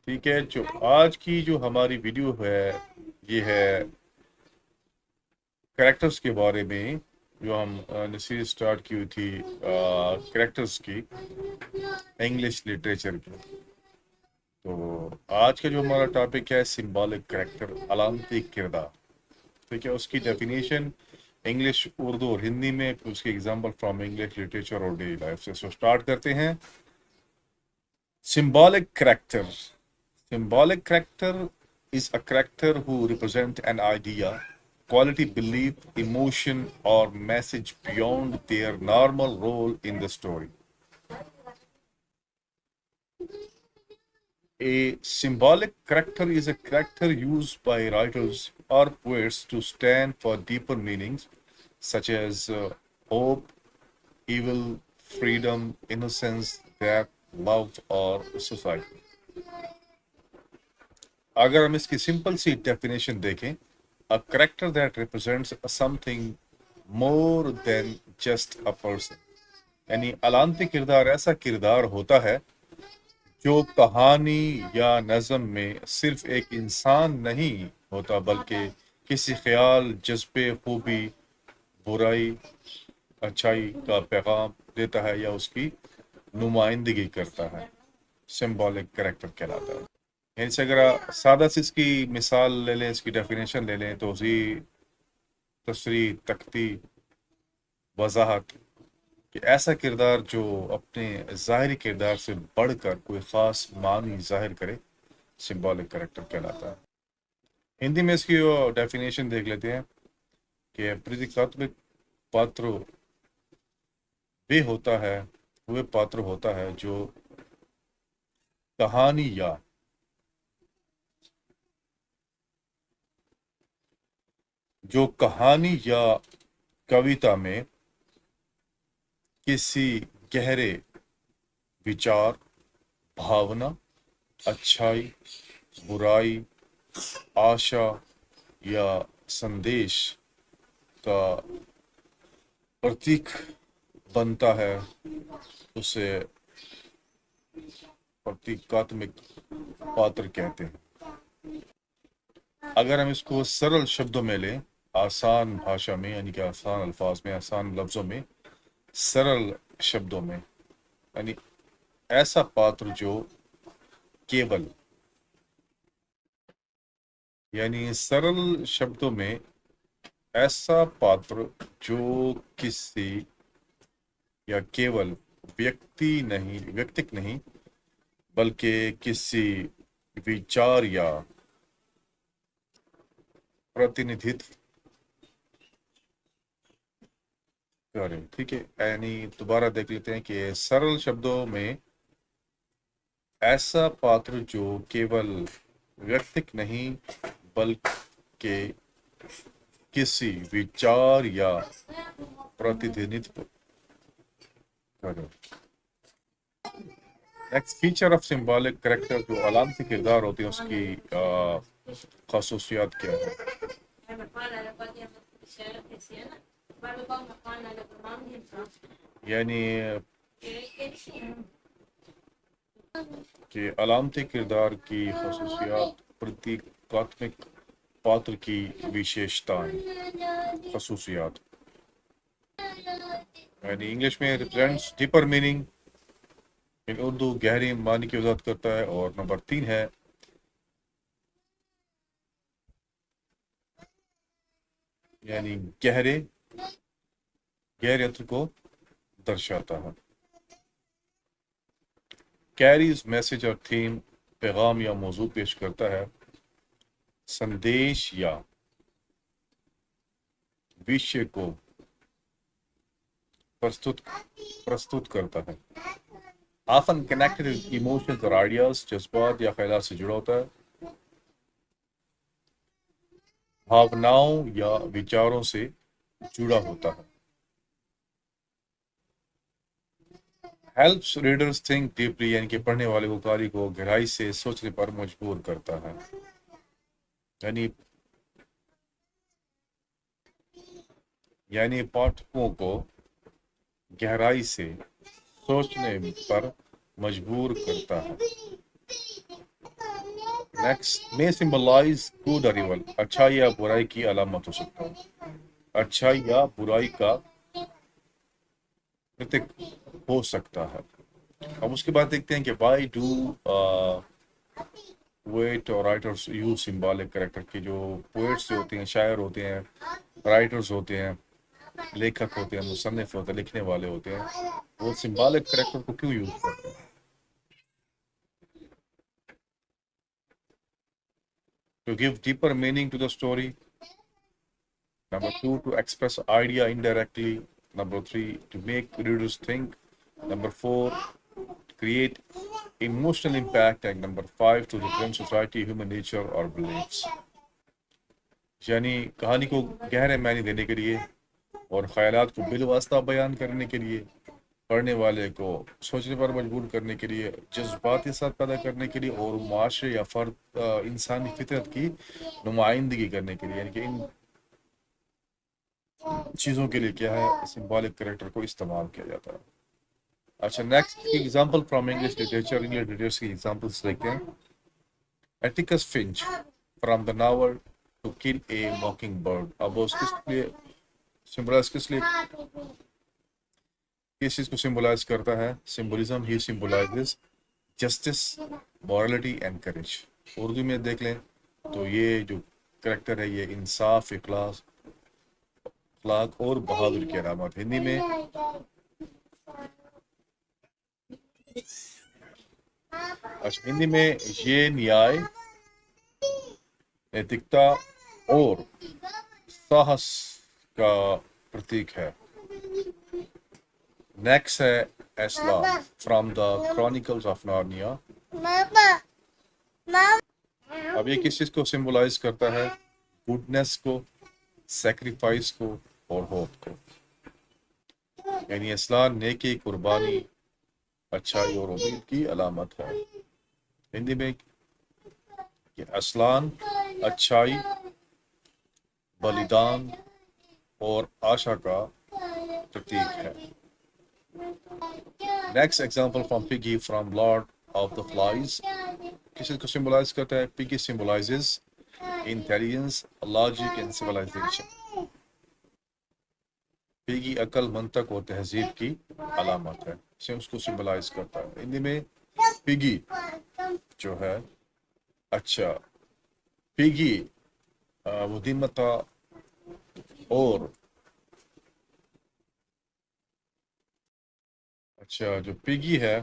ठीक है, जो आज की जो हमारी वीडियो है ये है कैरेक्टर्स के बारे में। जो हम सीरीज स्टार्ट की हुई थी कैरेक्टर्स की, इंग्लिश लिटरेचर की। तो आज का जो हमारा टॉपिक है सिंबॉलिक कैरेक्टर, अलामती किरदार। ठीक है, उसकी डेफिनेशन इंग्लिश, उर्दू और हिंदी में, फिर उसके एग्जांपल फ्रॉम इंग्लिश लिटरेचर और डेली लाइफ से। सो स्टार्ट करते हैं। Symbolic character. Symbolic character is a character who represent an idea, quality, belief, emotion, or message beyond their normal role in the story. A symbolic character is a character used by writers or poets to stand for deeper meanings such as hope, evil, freedom, innocence, death, love, or society. अगर हम इसकी simple सी definition देखें, a character that represents something more than just a person, यानी अलामती किरदार ऐसा किरदार होता है जो कहानी या नज़म में सिर्फ एक इंसान नहीं होता, बल्कि किसी ख्याल, जज्बे, खूबी, बुराई, अच्छाई का पैगाम देता है या उसकी नुमाइंदगी करता है। सिंबॉलिक कैरेक्टर कहलाता है। इनसे अगर सादा सी इसकी मिसाल ले लें, इसकी डेफिनेशन ले लें, तो उसी तशरीह, तख्ती, वजाहत कि ऐसा किरदार जो अपने ज़ाहिरी किरदार से बढ़कर कोई ख़ास मानी ज़ाहिर करे, सिंबॉलिक कैरेक्टर कहलाता है। हिंदी में इसकी डेफिनेशन देख लेते हैं कि प्रतीकात्मक पात्र वे पात्र होता है जो कहानी या कविता में किसी गहरे विचार, भावना, अच्छाई, बुराई, आशा या संदेश का प्रतीक बनता है, उसे प्रतीकात्मक पात्र कहते हैं। अगर हम इसको सरल शब्दों में लें, आसान भाषा में, यानी कि आसान अल्फाज में, आसान लफ्जों में, सरल शब्दों में, यानी ऐसा पात्र जो केवल, यानी सरल शब्दों में ऐसा पात्र जो किसी या केवल व्यक्तिक नहीं, बल्कि किसी विचार या प्रतिनिधित्व करें। ठीक है, यानी दोबारा देख लेते हैं कि सरल शब्दों में ऐसा पात्र जो केवल व्यक्तिक नहीं, बल्कि किसी विचार या प्रतिनिधित्व करें। Next feature of symbolic character, जो अलामती किरदार होते हैं उसकी खसूसियात क्या है। यानी कि अलामती किरदार की खसूसियात, प्रतीकात्मक पात्र की विशेषताएं, खसूसियात, यानी इंग्लिश में रिप्रेजेंट्स डीपर मीनिंग, इन उर्दू गहरी मानी की वजाहत करता है। और नंबर 3 है यानी गहरे अर्थ को दर्शाता है। कैरीज मैसेज और थीम, पैगाम या मौजू पेश करता है। संदेश या विषय को प्रस्तुत करता है। ऑफन कनेक्टेड विद इमोशंस और आइडियाज, जज्बात या ख्यालात से जुड़ा होता है। भावनाओं या विचारों से जुड़ा होता है। हेल्प्स रीडर्स थिंक डीपली, यानी कि पढ़ने वाले को, कारी को गहराई से सोचने पर मजबूर करता है। यानी पाठकों को गहराई से सोचने पर मजबूर करता है। नेक्स्ट, मे सिंबलाइज गुड और इवल, अच्छाई या बुराई की अलामत हो सकता है, अच्छाई या बुराई का प्रतीक हो सकता है। अब उसके बाद देखते हैं कि वाई डू पोएट और राइटर्स यूज सिंबॉलिक कैरेक्टर की। जो पोएट्स होते हैं, शायर होते हैं, राइटर्स होते हैं, लेखक होते हैं, मुसन्निफ होते हैं, लिखने वाले होते हैं, वो सिंबॉलिक कैरेक्टर को क्यों यूज करते हैं? To give deeper meaning to the story, number two, to express idea indirectly, number three, to make readers think, number four, create emotional impact, and number five, to represent society, human nature or beliefs। यानी कहानी को गहरे मायने देने के लिए और ख्यालात को बिलवास्ता बयान करने के लिए, पढ़ने वाले को सोचने पर मजबूर करने के लिए, जज्बाती साथ पैदा करने के लिए और माशरे या फर्द इंसानी फितरत की नुमाइंदगी करने के लिए, यानी कि इन चीज़ों के लिए क्या है, सिंबॉलिक कैरेक्टर को इस्तेमाल किया जाता है। अच्छा, next example from English literature. English literature की एग्जांपल्स देखते हैं। Atticus Finch from the novel to kill a mockingbird. अब वो किस लिए सिंबलाइज, किस चीज को सिंबलाइज करता है? Symbolism, he symbolizes justice, morality and courage. Urdu में देख लें तो ये जो करेक्टर है, ये इंसाफ, इखलाक और बहादुर की अलामत। हिंदी में, अच्छा, हिंदी में ये न्याय, नैतिकता और साहस का प्रतीक है। नेक्स्ट है Aslan from the Chronicles of Narnia. अब ये किस चीज को सिंबलाइज करता है? गुडनेस को, सेक्रीफाइस को और होप को। यानी इस्लाम नेकी, कुर्बानी, अच्छाई और उम्मीद की अलामत है। हिंदी में ये इस्लाम अच्छाई, बलिदान और आशा का प्रतीक है। Next example from Piggy from lord of the flies. किस चीज को सिंबलाइज करता है? Piggy symbolises intelligence, logic and civilisation. Piggy अकल, मंतक और तहजीब की अलामत है, इसे उसको सिंबलाइज करता है। हिंदी में पिगी जो है, अच्छा, पिगी बुद्धिमत्ता और, अच्छा, जो पिगी है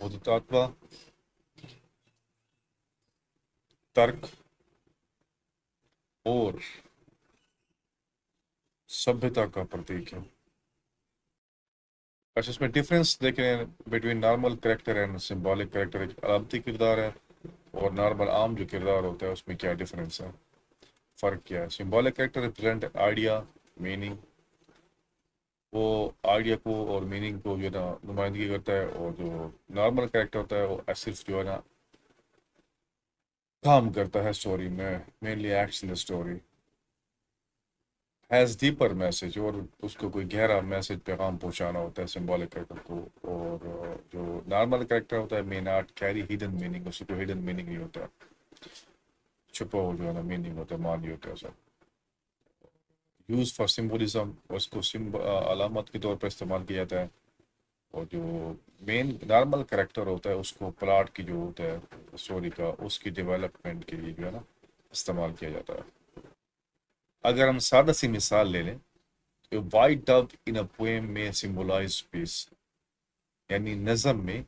बुद्धिमत्ता, तर्क और सभ्यता का प्रतीक है। अच्छा, इसमें डिफरेंस देख रहे हैं between normal character and symbolic character. एक अलामती किरदार है और नॉर्मल आम जो किरदार होता है उसमें क्या डिफरेंस है, फ़र्क क्या है? Symbolic character represent idea, meaning, वो आइडिया को और मीनिंग को जो है ना नुमाइंदगी करता है, और जो नॉर्मल करेक्टर होता है वो सिर्फ जो है ना काम करता है स्टोरी में, mainly acts in the story, has deeper message, और उसको कोई गहरा मैसेज पैगाम पहुंचाना होता है सिंबॉलिक करेक्टर को। और जो नॉर्मल करेक्टर होता है may not carry hidden meaning, उसको कोई हिडन मीनिंग नहीं होता, छुपा हुआ जो है ना मीनिंग होता है, मान होता है सब। यूज फॉर सिम्बोलिज्म, उसको अलामत के तौर पर इस्तेमाल किया जाता है। और जो मेन नॉर्मल करेक्टर होता है उसको प्लॉट की जो होता है स्टोरी का, उसकी डेवलपमेंट के लिए जो है ना इस्तेमाल किया जाता है। अगर हम सादा सी मिसाल ले लें, तो white Dove in a poem में सिंबलाइज पीस, यानी नज़म में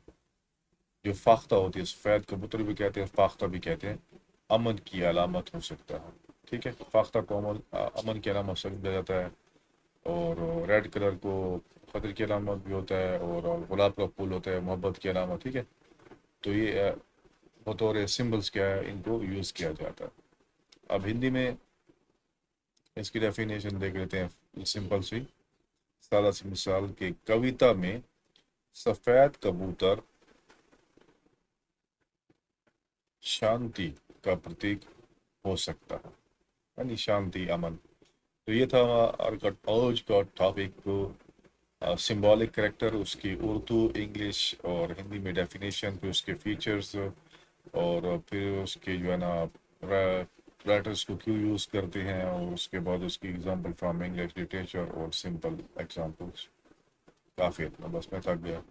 जो फाख्ता होती है, सफ़ेद कबूतर भी कहते हैं, फाख्ता भी कहते हैं, अमन की अलामत हो सकता है। ठीक है, फाख्ता को अमन की अलामत समझा जाता है, और रेड कलर को खतर की अलामत भी होता है, और गुलाब का फूल होता है मोहब्बत की अलामत। ठीक है, तो ये बतौर सिम्बल्स क्या है, इनको यूज़ किया जाता है। अब हिंदी में इसकी डेफिनेशन देख लेते हैं, सिंपल सी सादा सी मिसाल के कविता में सफ़ेद कबूतर शांति का प्रतीक हो सकता है, यानी शांति, अमन। तो ये था हमारा आज का टॉपिक को, सिंबॉलिक करेक्टर, उसकी उर्दू, इंग्लिश और हिंदी में डेफिनेशन, फिर उसके फीचर्स, और फिर उसके जो है ना राइटर्स को क्यों यूज़ करते हैं, और उसके बाद उसकी एग्जांपल फ्रॉम इंग्लिश लिटरेचर और सिंपल एग्जांपल्स। काफ़ी इतना, बस मैं थक गया।